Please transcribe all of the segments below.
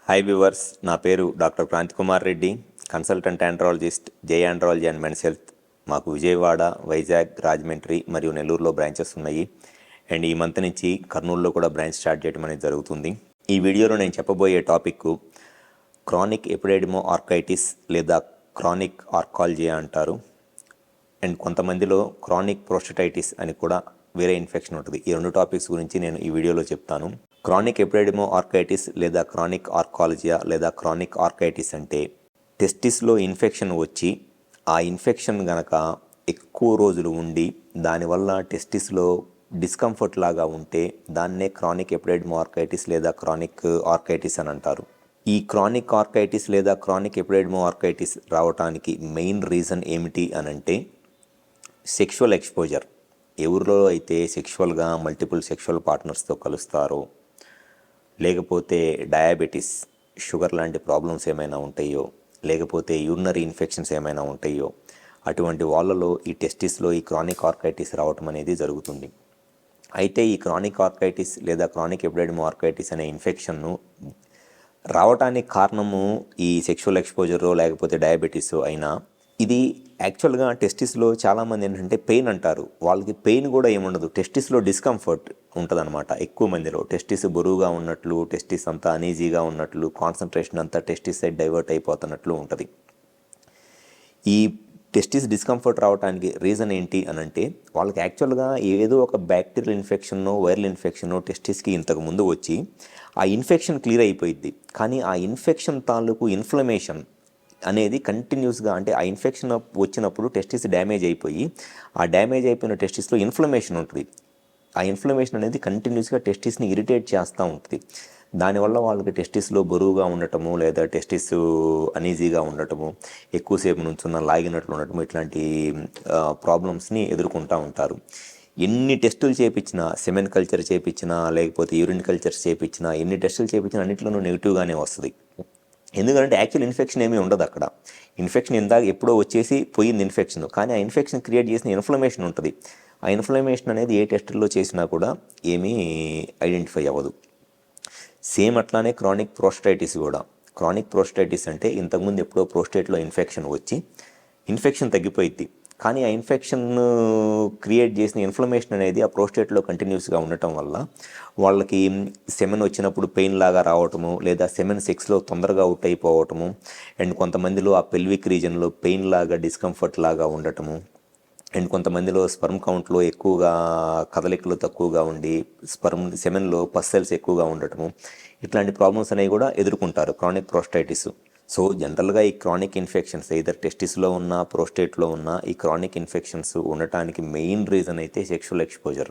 Hi viewers, నా పేరు doctor Kranthi Kumar Reddy, consultant andrologist, J andrology and men's health. మాకు విజయవాడ, వైజాగ్, రాజమండ్రి మరియు నెల్లూరులో బ్రాంచెస్ ఉన్నాయి. అండ్ ఈ మంత్ నుంచి కర్నూలులో కూడా బ్రాంచ్ స్టార్ట్ చేయడం అనేది జరుగుతుంది. ఈ వీడియోలో నేను చెప్పబోయే టాపిక్ క్రానిక్ ఎపిడెడిమో ఆర్కైటిస్ లేదా క్రానిక్ ఆర్కాలజియా అంటారు. అండ్ కొంతమందిలో క్రానిక్ ప్రోస్టటైటిస్ అని కూడా వేరే ఇన్ఫెక్షన్ ఉంటుంది. ఈ రెండు టాపిక్స్ గురించి నేను ఈ వీడియోలో చెప్తాను. క్రానిక్ ఎపిడెడిమో ఆర్కైటిస్ లేదా క్రానిక్ ఆర్కాలజియా లేదా క్రానిక్ ఆర్కైటిస్ అంటే టెస్టిస్లో ఇన్ఫెక్షన్ వచ్చి ఆ ఇన్ఫెక్షన్ గనక ఎక్కువ రోజులు ఉండి దానివల్ల టెస్టిస్లో డిస్కంఫర్ట్ లాగా ఉంటే దాన్నే క్రానిక్ ఎపిడెడిమో ఆర్కైటిస్ లేదా క్రానిక్ ఆర్కైటిస్ అని అంటారు. ఈ క్రానిక్ ఆర్కైటిస్ లేదా క్రానిక్ ఎపిడెడిమో ఆర్కైటిస్ రావడానికి మెయిన్ రీజన్ ఏమిటి అనంటే సెక్షువల్ ఎక్స్పోజర్. ఎవరిలో అయితే సెక్షువల్గా మల్టిపుల్ సెక్షువల్ పార్ట్నర్స్తో కలుస్తారో, లేకపోతే డయాబెటీస్, షుగర్ లాంటి ప్రాబ్లమ్స్ ఏమైనా ఉంటాయో, లేకపోతే యూరినరీ ఇన్ఫెక్షన్స్ ఏమైనా ఉంటాయో, అటువంటి వాళ్ళలో ఈ టెస్టిస్లో ఈ క్రానిక్ ఆర్కైటిస్ రావటం అనేది జరుగుతుంది. అయితే ఈ క్రానిక్ ఆర్కైటిస్ లేదా క్రానిక్ ఎపిడెడిమో ఆర్కైటిస్ అనే ఇన్ఫెక్షన్ను రావటానికి కారణము ఈ సెక్షువల్ ఎక్స్పోజరో లేకపోతే డయాబెటీస్ అయినా, ఇది యాక్చువల్గా టెస్టిస్లో చాలామంది ఏంటంటే పెయిన్ అంటారు. వాళ్ళకి పెయిన్ కూడా ఏముండదు, టెస్టిస్లో డిస్కంఫర్ట్ ఉంటుంది అనమాట. ఎక్కువ మందిలో టెస్టిస్ బరువుగా ఉన్నట్లు, టెస్టిస్ అంతా అనీజీగా ఉన్నట్లు, కాన్సన్ట్రేషన్ అంతా టెస్టిస్ సైడ్ డైవర్ట్ అయిపోతున్నట్లు ఉంటుంది. ఈ టెస్టిస్ డిస్కంఫర్ట్ రావడానికి రీజన్ ఏంటి అనంటే వాళ్ళకి యాక్చువల్గా ఏదో ఒక బ్యాక్టీరియల్ ఇన్ఫెక్షనో వైరల్ ఇన్ఫెక్షనో టెస్టిస్కి ఇంతకు ముందు వచ్చి ఆ ఇన్ఫెక్షన్ క్లియర్ అయిపోయింది. కానీ ఆ ఇన్ఫెక్షన్ తాలూకు ఇన్ఫ్లమేషన్ అనేది కంటిన్యూస్గా, అంటే ఆ ఇన్ఫెక్షన్ వచ్చినప్పుడు టెస్టిస్ డ్యామేజ్ అయిపోయి ఆ డ్యామేజ్ అయిపోయిన టెస్టిస్లో ఇన్ఫ్లమేషన్ ఉంటుంది. ఆ ఇన్ఫ్లమేషన్ అనేది కంటిన్యూస్గా టెస్టిస్ని ఇరిటేట్ చేస్తూ ఉంటుంది. దానివల్ల వాళ్ళకి టెస్టిస్లో బరువుగా ఉండటము, లేదా టెస్టిస్ అనీజీగా ఉండటము, ఎక్కువసేపు నుంచున్న లాగినట్లు ఉండటము, ఇట్లాంటి ప్రాబ్లమ్స్ని ఎదుర్కొంటూ ఉంటారు. ఎన్ని టెస్టులు చేయించినా, సెమెన్ కల్చర్ చేయించినా, లేకపోతే యూరిన్ కల్చర్స్ చేయించినా, ఎన్ని టెస్టులు చేయించినా అన్నింటిలోనూ నెగిటివ్గానే వస్తుంది. ఎందుకంటే యాక్చువల్ ఇన్ఫెక్షన్ ఏమీ ఉండదు అక్కడ. ఇన్ఫెక్షన్ ఇందాక ఎప్పుడో వచ్చేసి పోయింది ఇన్ఫెక్షన్, కానీ ఆ ఇన్ఫెక్షన్ క్రియేట్ చేసిన ఇన్ఫ్లమేషన్ ఉంటుంది. ఆ ఇన్ఫ్లమేషన్ అనేది ఏ టెస్టుల్లో చేసినా కూడా ఏమీ ఐడెంటిఫై అవ్వదు. సేమ్ అట్లానే క్రానిక్ ప్రోస్టైటిస్ కూడా. క్రానిక్ ప్రోస్టైటిస్ అంటే ఇంతకుముందు ఎప్పుడో ప్రోస్టేట్లో ఇన్ఫెక్షన్ వచ్చి ఇన్ఫెక్షన్ తగ్గిపోయింది, కానీ ఆ ఇన్ఫెక్షన్ క్రియేట్ చేసిన ఇన్ఫ్లమేషన్ అనేది ఆ ప్రోస్టేట్లో కంటిన్యూస్గా ఉండటం వల్ల వాళ్ళకి సెమెన్ వచ్చినప్పుడు పెయిన్ లాగా రావటము, లేదా సెమెన్ సెక్స్లో తొందరగా అవుట్ అయిపోవటము, అండ్ కొంతమందిలో ఆ పెల్విక్ రీజన్లో పెయిన్ లాగా, డిస్కంఫర్ట్ లాగా ఉండటము, అండ్ కొంతమందిలో స్పర్మ్ కౌంట్లో ఎక్కువగా కదలికలు తక్కువగా ఉండి సెమెన్లో పస్ సెల్స్ ఎక్కువగా ఉండటము, ఇట్లాంటి ప్రాబ్లమ్స్ అనేవి కూడా ఎదుర్కొంటారు క్రానిక్ ప్రోస్టైటిస్. సో జనరల్గా ఈ క్రానిక్ ఇన్ఫెక్షన్స్ ఎయిదర్ టెస్టిస్లో ఉన్న, ప్రోస్టేట్లో ఉన్న ఈ క్రానిక్ ఇన్ఫెక్షన్స్ ఉండటానికి మెయిన్ రీజన్ అయితే sexual exposure,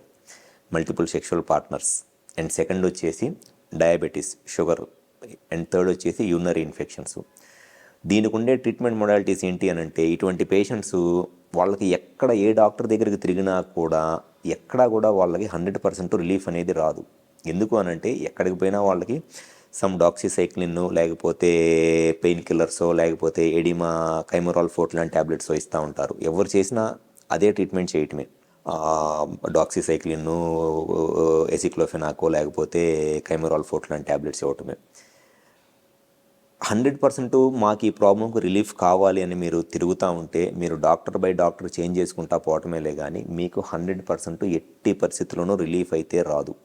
multiple sexual partners, and second వచ్చేసి డయాబెటీస్, షుగర్, అండ్ థర్డ్ వచ్చేసి యూరినరీ ఇన్ఫెక్షన్స్. దీనికి ఉండే ట్రీట్మెంట్ మొడాలిటీస్ ఏంటి అని అంటే, ఇటువంటి పేషెంట్స్ వాళ్ళకి ఎక్కడ ఏ డాక్టర్ దగ్గరికి తిరిగినా కూడా ఎక్కడా కూడా వాళ్ళకి 100% రిలీఫ్ అనేది రాదు. ఎందుకు అనంటే ఎక్కడికి పోయినా వాళ్ళకి సమ్ డాక్సిసైక్లిన్, లేకపోతే పెయిన్ కిల్లర్సో, లేకపోతే ఎడిమా, కైమరాల్ ఫోర్ట్ లాంటి ట్యాబ్లెట్స్ ఇస్తూ ఉంటారు. ఎవరు చేసినా అదే ట్రీట్మెంట్ చేయటమే. డాక్సిసైక్లిన్, ఎసిక్లోఫెనాకో, లేకపోతే కైమరాల్ ఫోర్ట్ లాంటి ట్యాబ్లెట్స్ ఇవ్వటమే. 100% మాకు ఈ ప్రాబ్లంకు రిలీఫ్ కావాలి అని మీరు తిరుగుతూ ఉంటే మీరు డాక్టర్ బై డాక్టర్ చేంజ్ చేసుకుంటా పోవటమేలే, కానీ మీకు 100% ఎట్టి పరిస్థితుల్లోనూ రిలీఫ్ అయితే రాదు.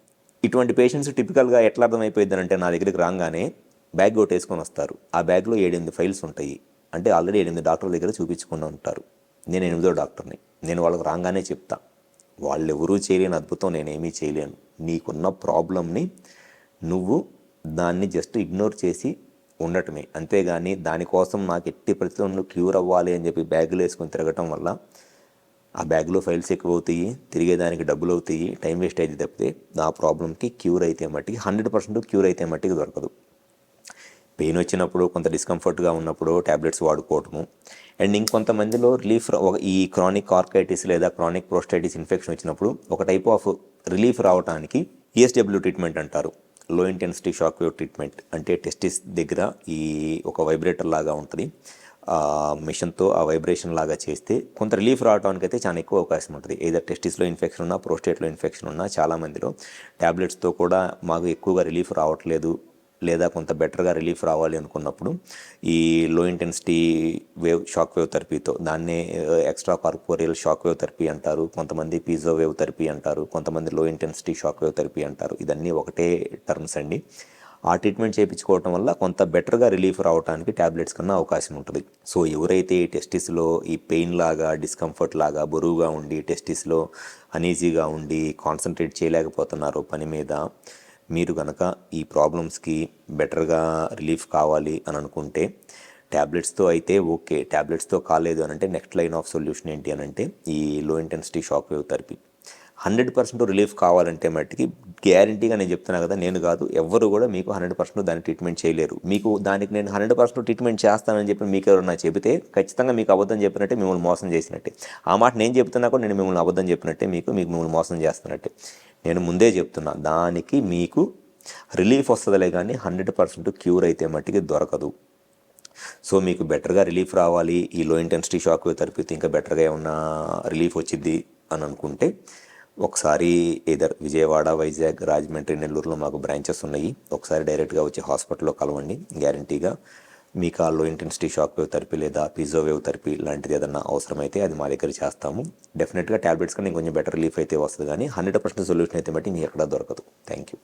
ఇటువంటి పేషెంట్స్ టిపికల్గా ఎట్లా అర్థమైపోయింది అంటే, నా దగ్గరికి రాగానే బ్యాగ్ కొట్టేసుకొని వస్తారు. ఆ బ్యాగ్లో 7-8 ఫైల్స్ ఉంటాయి. అంటే ఆల్రెడీ 8 డాక్టర్ల దగ్గర చూపించుకుని ఉంటారు. నేను 8వ డాక్టర్ని. నేను వాళ్ళకి రాగానే చెప్తా, వాళ్ళు ఎవరూ చేయలేని అద్భుతం నేనేమీ చేయలేను. నీకున్న ప్రాబ్లమ్ని నువ్వు దాన్ని జస్ట్ ఇగ్నోర్ చేసి ఉండటమే, అంతేగాని దానికోసం నాకు ఎట్టి పరిస్థితుల్లో క్యూర్ అవ్వాలి అని చెప్పి బ్యాగులు వేసుకొని తిరగటం వల్ల ఆ బ్యాగ్లో ఫైల్స్ ఎక్కువ అవుతాయి, తిరిగేదానికి డబ్బులు అవుతాయి, టైం వేస్ట్ అయితే తప్పితే ఆ ప్రాబ్లంకి క్యూర్ అయితే మట్టికి 100% క్యూర్ అయితే మట్టికి దొరకదు. పెయిన్ వచ్చినప్పుడు, కొంత డిస్కంఫర్ట్గా ఉన్నప్పుడు ట్యాబ్లెట్స్ వాడుకోవటము, అండ్ ఇంకొంతమందిలో రిలీఫ్ ఈ క్రానిక్ ఆర్కైటిస్ లేదా క్రానిక్ ప్రోస్టైటిస్ ఇన్ఫెక్షన్ వచ్చినప్పుడు ఒక టైప్ ఆఫ్ రిలీఫ్ రావడానికి ESW ట్రీట్మెంట్ అంటారు, లో ఇంటెన్సిటీ షాక్ వేవ్ ట్రీట్మెంట్. అంటే టెస్టిస్ దగ్గర ఈ ఒక వైబ్రేటర్ లాగా ఉంటుంది, మిషన్తో ఆ వైబ్రేషన్ లాగా చేస్తే కొంత రిలీఫ్ రావడానికి అయితే చాలా ఎక్కువ అవకాశం ఉంటుంది. ఏదో టెస్టిస్లో ఇన్ఫెక్షన్ ఉన్నా, ప్రోస్టేట్లో ఇన్ఫెక్షన్ ఉన్నా చాలామందిలో ట్యాబ్లెట్స్తో కూడా మాకు ఎక్కువగా రిలీఫ్ రావట్లేదు, లేదా కొంత బెటర్గా రిలీఫ్ రావాలి అనుకున్నప్పుడు ఈ లో ఇంటెన్సిటీ షాక్ వేవ్ థెరపీతో, దాన్నే extra corporeal shock wave therapy అంటారు, కొంతమంది పీజో వేవ్ థెరపీ అంటారు, కొంతమంది లో ఇంటెన్సిటీ షాక్ వేవ్ థెరపీ అంటారు. ఇదన్నీ ఒకటే టర్మ్స్ అండి. ఆ ట్రీట్మెంట్ చేయించుకోవటం వల్ల కొంత బెటర్గా రిలీఫ్ రావడానికి ట్యాబ్లెట్స్ కన్నా అవకాశం ఉంటుంది. సో ఎవరైతే ఈ టెస్టిస్లో ఈ పెయిన్ లాగా, డిస్కంఫర్ట్ లాగా, బరువుగా ఉండి, టెస్టిస్లో అనీజీగా ఉండి కాన్సన్ట్రేట్ చేయలేకపోతున్నారో పని మీద, మీరు కనుక ఈ ప్రాబ్లమ్స్కి బెటర్గా రిలీఫ్ కావాలి అని అనుకుంటే ట్యాబ్లెట్స్తో అయితే ఓకే. ట్యాబ్లెట్స్తో కాలేదు అని అంటే నెక్స్ట్ లైన్ ఆఫ్ సొల్యూషన్ ఏంటి అని అంటే ఈ లో intensity shock wave therapy. 100% relief కావాలంటే మట్టికి గ్యారంటీగా నేను చెప్తున్నా కదా, నేను కాదు ఎవ్వరు కూడా మీకు 100% దాన్ని ట్రీట్మెంట్ చేయలేరు. మీకు దానికి నేను 100% ట్రీట్మెంట్ చేస్తానని చెప్పి మీకు ఎవరైనా చెబితే ఖచ్చితంగా మీకు అబద్ధం చెప్పినట్టే, మిమ్మల్ని మోసం చేసినట్టే. ఆ మాట నేను చెప్తున్నా కూడా నేను మిమ్మల్ని అబద్ధం చెప్పినట్టే, మిమ్మల్ని మోసం చేస్తున్నట్టే. నేను ముందే చెప్తున్నా, దానికి మీకు రిలీఫ్ వస్తుందిలే కానీ 100% క్యూర్ అయితే మట్టికి దొరకదు. సో మీకు బెటర్గా రిలీఫ్ రావాలి, ఈ లో ఇంటెన్సిటీ షాక్ వేవ్ థెరపీతో ఇంకా బెటర్గా ఏమన్నా రిలీఫ్ వచ్చింది అని అనుకుంటే ఒకసారి ఏదర్ విజయవాడ, వైజాగ్, రాజమండ్రి, నెల్లూరులో మాకు బ్రాంచెస్ ఉన్నాయి. ఒకసారి డైరెక్ట్గా వచ్చి హాస్పిటల్లో కలవండి. గ్యారంటీగా మీకు ఆ లో ఇంటెన్సిటీ షాక్ వేవ్ థెరపీ లేదా పీజో వేవ్ థెరపీ లాంటిది ఏదన్నా అవసరమైతే అది మా దగ్గర చేస్తాము. డెఫినెట్గా ట్యాబ్లెట్స్ కానీ కొంచెం బెటర్ రిలీఫ్ అయితే వస్తుంది, కానీ 100% సొల్యూషన్ అయితే బట్టి మీకు ఎక్కడా దొరకదు. Thank you.